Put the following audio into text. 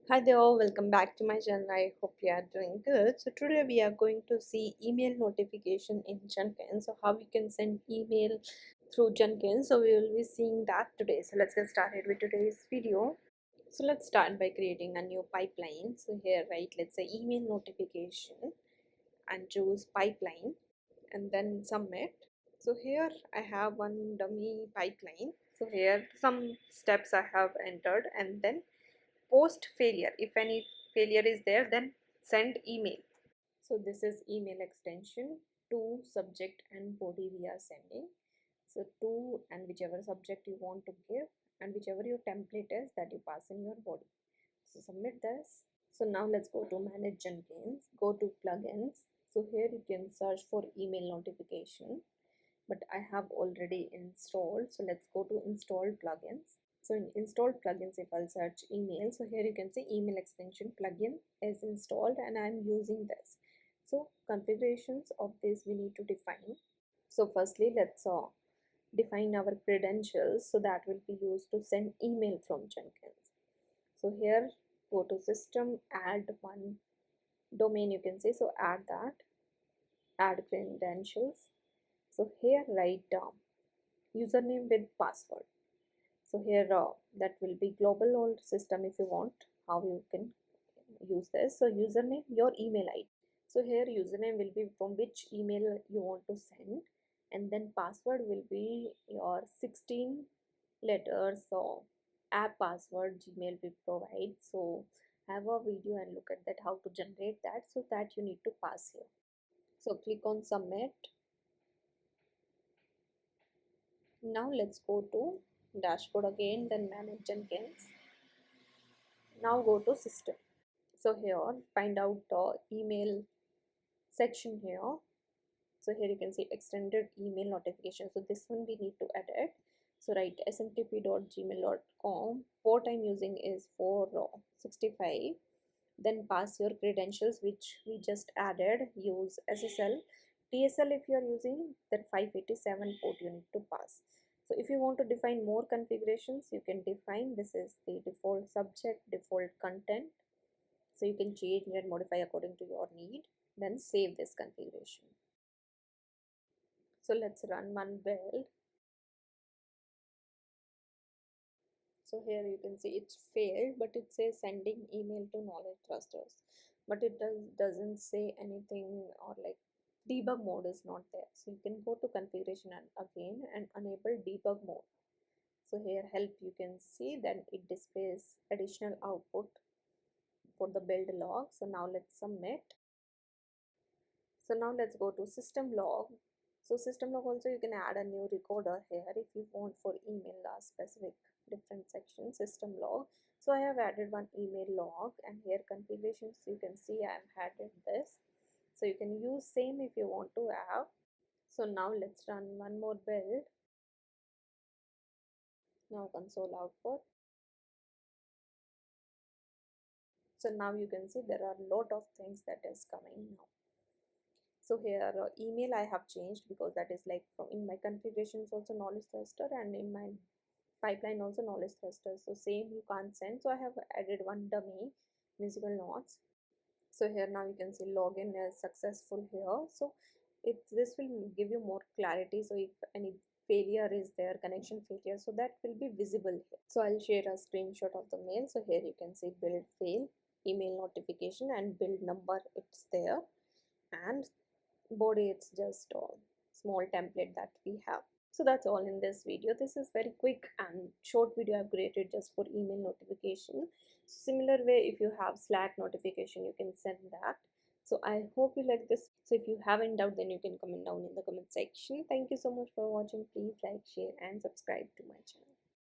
Hi there, welcome back to my channel. I hope you are doing good. So today we are going to see email notification in Jenkins. So how we can send email through Jenkins. So we will be seeing that today. So let's get started with today's video. So let's start by creating a new pipeline. So here, right, let's say email notification and choose pipeline and then submit. So here I have one dummy pipeline. So here some steps I have entered, and then post failure, if any failure is there, then send email. So this is email extension to subject and body we are sending. So to and whichever subject you want to give, and whichever your template is that you pass in your body. So submit this. So now let's go to manage Jenkins, go to plugins. So here you can search for email notification, but I have already installed. So let's go to install plugins. So in installed plugins, if I'll search email, so here you can see email extension plugin is installed and I'm using this. So configurations of this we need to define. So firstly, let's define our credentials. So that will be used to send email from Jenkins. So here, go to system, add one domain, you can say. So add that, add credentials. So here write down username with password. So here that will be global or system if you want, how you can use this. So username, your email ID. So here username will be from which email you want to send, and then password will be your 16 letters or app password Gmail will provide. So have a video and look at that how to generate that, so that you need to pass here. So click on submit. Now let's go to dashboard again, then manage Jenkins. Now go to system. So here find out email section here. So here you can see extended email notification. So this one we need to edit. So write smtp.gmail.com. port I'm using is 465. Then pass your credentials which we just added. Use SSL. TSL if you are using, that 587 port you need to pass. So if you want to define more configurations, you can define. This is the default subject, default content. So you can change and modify according to your need. Then save this configuration. So let's run one build. So here you can see it's failed, but it says sending email to knowledge clusters, but it doesn't say anything, or like debug mode is not there. So you can go to configuration and again and enable debug mode. So here help, you can see that it displays additional output for the build log. So now let's submit. So now let's go to system log. So system log also you can add a new recorder here if you want for email specific different section system log. So I have added one email log, and here configurations you can see I have added this. So you can use same if you want to have. So now let's run one more build. Now console output. So now you can see there are a lot of things that is coming now. So here email I have changed because that is like from in my configurations also knowledge cluster, and in my pipeline also knowledge cluster. So same you can't send. So I have added one dummy musical notes. So here now you can see login is successful here. So this will give you more clarity. So if any failure is there, connection failure, so that will be visible here. So I'll share a screenshot of the mail. So here you can see build fail, email notification, and build number, it's there, and body it's just a small template that we have. So that's all in this video. This is very quick and short video I've created just for email notification. Similar way, if you have Slack notification, you can send that. So I hope you like this. So if you have any doubt, then you can comment down in the comment section. Thank you so much for watching. Please like, share, and subscribe to my channel.